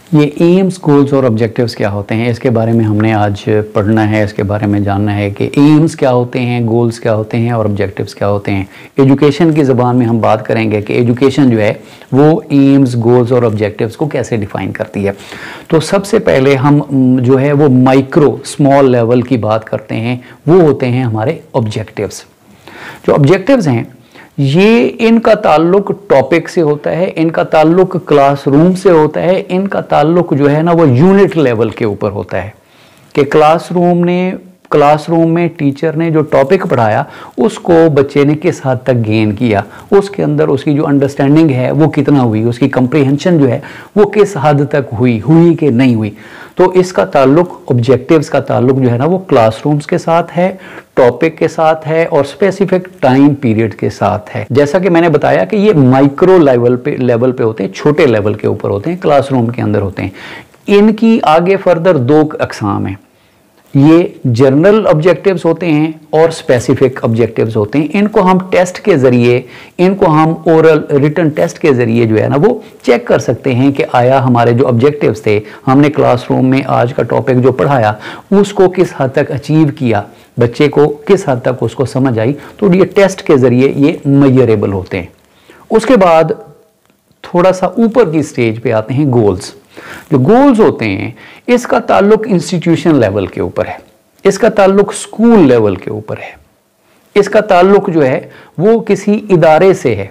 ये AIIMS, goals और objectives क्या होते हैं, इसके बारे में हमने आज पढ़ना है, इसके बारे में जानना है कि एम्स क्या होते हैं, गोल्स क्या होते हैं और ऑब्जेक्टिव्स क्या होते हैं। एजुकेशन की ज़बान में हम बात करेंगे कि एजुकेशन जो है वो एम्स, गोल्स और ऑब्जेक्टिव्स को कैसे डिफ़ाइन करती है। तो सबसे पहले हम जो है वो माइक्रो स्मॉल लेवल की बात करते हैं, वो होते हैं हमारे ऑब्जेक्टिव्स। जो ऑब्जेक्टिव्स हैं ये इनका ताल्लुक टॉपिक से होता है, इनका ताल्लुक क्लासरूम से होता है, इनका ताल्लुक जो है ना वो यूनिट लेवल के ऊपर होता है कि क्लासरूम में टीचर ने जो टॉपिक पढ़ाया उसको बच्चे ने किस हद तक गेन किया, उसके अंदर उसकी जो अंडरस्टैंडिंग है वो कितना हुई, उसकी कंप्रीहेंशन जो है वो किस हद तक हुई कि नहीं हुई। तो इसका ताल्लुक, ऑब्जेक्टिव्स का ताल्लुक जो है ना वो क्लासरूम्स के साथ है, टॉपिक के साथ है और स्पेसिफिक टाइम पीरियड के साथ है। जैसा कि मैंने बताया कि ये माइक्रो लेवल पे होते हैं, छोटे लेवल के ऊपर होते हैं, क्लासरूम के अंदर होते हैं। इनकी आगे फर्दर दो अकसाम हैं, ये जनरल ऑब्जेक्टिव्स होते हैं और स्पेसिफिक ऑब्जेक्टिव्स होते हैं। इनको हम टेस्ट के ज़रिए, इनको हम ओरल रिटन टेस्ट के ज़रिए जो है ना वो चेक कर सकते हैं कि आया हमारे जो ऑब्जेक्टिव्स थे, हमने क्लासरूम में आज का टॉपिक जो पढ़ाया उसको किस हद तक अचीव किया, बच्चे को किस हद तक उसको समझ आई। तो ये टेस्ट के ज़रिए ये मेजरेबल होते हैं। उसके बाद थोड़ा सा ऊपर की स्टेज पे आते हैं गोल्स। जो गोल्स होते हैं इसका ताल्लुक इंस्टीट्यूशन लेवल के ऊपर है, इसका ताल्लुक स्कूल लेवल के ऊपर है, इसका ताल्लुक जो है वो किसी इदारे से है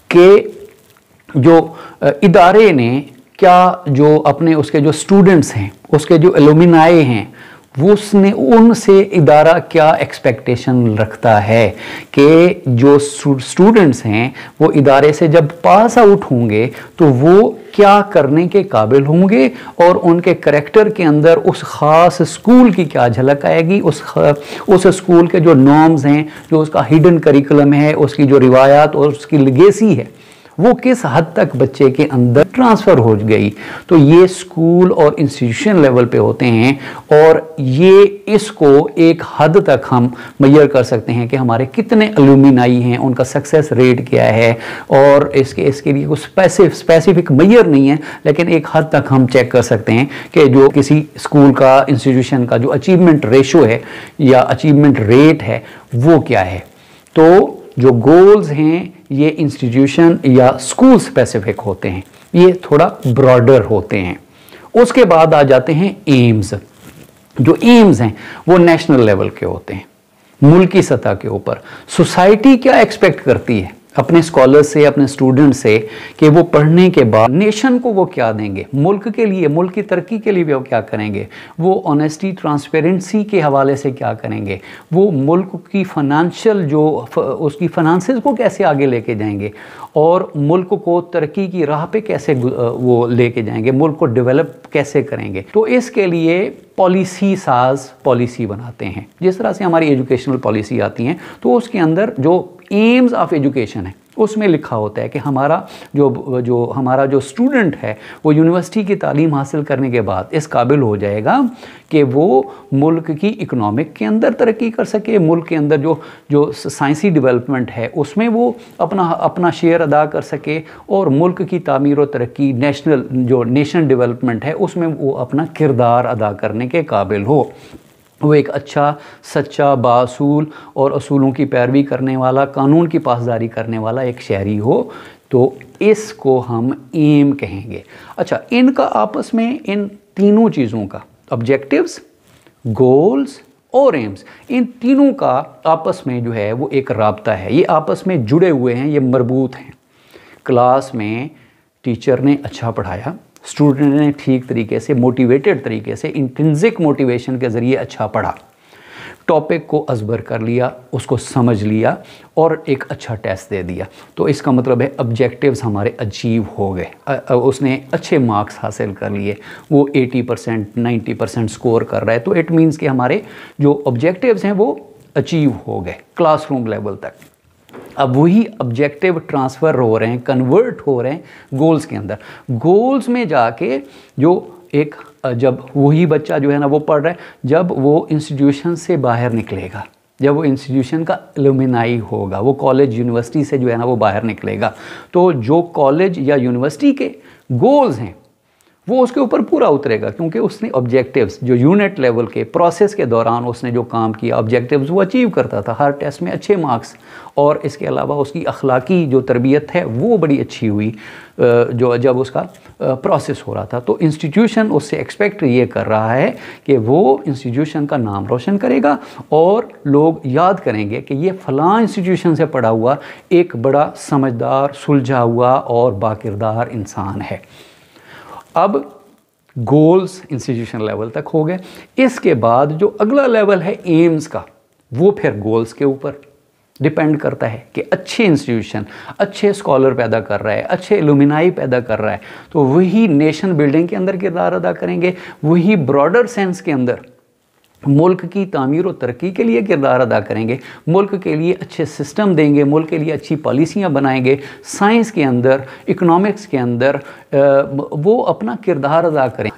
कि जो इदारे ने क्या, जो अपने उसके जो स्टूडेंट्स हैं, उसके जो एलुमिनाई हैं, वो उसने उनसे इदारा क्या एक्सपेक्टेशन रखता है कि जो स्टूडेंट्स हैं वो इदारे से जब पास आउट होंगे तो वो क्या करने के काबिल होंगे और उनके करैक्टर के अंदर उस ख़ास स्कूल की क्या झलक आएगी, उस स्कूल के जो नॉर्म्स हैं, जो उसका हिडन करिकुलम है, उसकी जो रिवायात और उसकी लेगेसी है वो किस हद तक बच्चे के अंदर ट्रांसफ़र हो गई। तो ये स्कूल और इंस्टीट्यूशन लेवल पे होते हैं और ये इसको एक हद तक हम मेजर कर सकते हैं कि हमारे कितने एलुमिनाई हैं, उनका सक्सेस रेट क्या है। और इसके लिए कुछ स्पेसिफिक मेजर नहीं है, लेकिन एक हद तक हम चेक कर सकते हैं कि जो किसी स्कूल का, इंस्टीट्यूशन का जो अचीवमेंट रेशो है या अचीवमेंट रेट है वो क्या है। तो जो गोल्स हैं ये इंस्टीट्यूशन या स्कूल स्पेसिफिक होते हैं, ये थोड़ा ब्रॉडर होते हैं। उसके बाद आ जाते हैं एम्स। जो एम्स हैं वो नेशनल लेवल के होते हैं, मुल्की सतह के ऊपर। सोसाइटी क्या एक्सपेक्ट करती है अपने स्कॉलर्स से, अपने स्टूडेंट से कि वो पढ़ने के बाद नेशन को वो क्या देंगे, मुल्क के लिए, मुल्क की तरक्की के लिए वो क्या करेंगे, वो ऑनेस्टी, ट्रांसपेरेंसी के हवाले से क्या करेंगे, वो मुल्क की फाइनेंशियल जो उसकी फाइनेंसेस को कैसे आगे लेके जाएंगे और मुल्क को तरक्की की राह पे कैसे वो लेके जाएंगे, मुल्क को डेवलप कैसे करेंगे। तो इसके लिए पॉलिसी बनाते हैं। जिस तरह से हमारी एजुकेशनल पॉलिसी आती हैं तो उसके अंदर जो एम्स ऑफ एजुकेशन है उसमें लिखा होता है कि हमारा जो स्टूडेंट है वो यूनिवर्सिटी की तालीम हासिल करने के बाद इस काबिल हो जाएगा कि वो मुल्क की इकोनॉमिक के अंदर तरक्की कर सके, मुल्क के अंदर जो साइंसी डेवलपमेंट है उसमें वो अपना शेयर अदा कर सके और मुल्क की तामीर और तरक्की, नेशन डेवलपमेंट है उसमें वो अपना किरदार अदा करने के काबिल हो। वो एक अच्छा, सच्चा, बासूल और असूलों की पैरवी करने वाला, कानून की पासदारी करने वाला एक शहरी हो। तो इसको हम एम कहेंगे। अच्छा, इनका आपस में, इन तीनों चीज़ों का, ऑब्जेक्टिव्स, गोल्स और एम्स, इन तीनों का आपस में जो है वो एक राब्ता है, ये आपस में जुड़े हुए हैं, ये मरबूत हैं। क्लास में टीचर ने अच्छा पढ़ाया, स्टूडेंट ने ठीक तरीके से, मोटिवेटेड तरीके से, इंट्रिंसिक मोटिवेशन के ज़रिए अच्छा पढ़ा, टॉपिक को अज़बर कर लिया, उसको समझ लिया और एक अच्छा टेस्ट दे दिया, तो इसका मतलब है ऑब्जेक्टिव्स हमारे अचीव हो गए, उसने अच्छे मार्क्स हासिल कर लिए, वो 80%, 90% स्कोर कर रहा है। तो इट मीन्स कि हमारे जो ऑब्जेक्टिव्स हैं वो अचीव हो गए क्लासरूम लेवल तक। अब वही ऑब्जेक्टिव ट्रांसफ़र हो रहे हैं, कन्वर्ट हो रहे हैं गोल्स के अंदर। गोल्स में जाके जो एक, जब वही बच्चा जो है ना वो पढ़ रहा है, जब वो इंस्टीट्यूशन से बाहर निकलेगा, जब वो इंस्टीट्यूशन का एलुमिनाई होगा, वो कॉलेज यूनिवर्सिटी से जो है ना वो बाहर निकलेगा, तो जो कॉलेज या यूनिवर्सिटी के गोल्स हैं वो उसके ऊपर पूरा उतरेगा, क्योंकि उसने ऑब्जेक्टिव्स जो यूनिट लेवल के प्रोसेस के दौरान उसने जो काम किया, ऑब्जेक्टिव्स वो अचीव करता था, हर टेस्ट में अच्छे मार्क्स, और इसके अलावा उसकी अखलाकी जो तरबियत है वो बड़ी अच्छी हुई जो जब उसका प्रोसेस हो रहा था। तो इंस्टीट्यूशन उससे एक्सपेक्ट ये कर रहा है कि वो इंस्टीट्यूशन का नाम रोशन करेगा और लोग याद करेंगे कि ये फ़लाँ इंस्टीट्यूशन से पढ़ा हुआ एक बड़ा समझदार, सुलझा हुआ और बाकिरदार इंसान है। अब गोल्स इंस्टीट्यूशन लेवल तक हो गए। इसके बाद जो अगला लेवल है एम्स का, वो फिर गोल्स के ऊपर डिपेंड करता है कि अच्छे इंस्टीट्यूशन अच्छे स्कॉलर पैदा कर रहा है, अच्छे एलुमिनाई पैदा कर रहा है, तो वही नेशन बिल्डिंग के अंदर किरदार अदा करेंगे, वही ब्रॉडर सेंस के अंदर मुल्क की तामीर और तरक्की के लिए किरदार अदा करेंगे, मुल्क के लिए अच्छे सिस्टम देंगे, मुल्क के लिए अच्छी पॉलिसियाँ बनाएंगे, साइंस के अंदर, इकोनॉमिक्स के अंदर वो अपना किरदार अदा करें।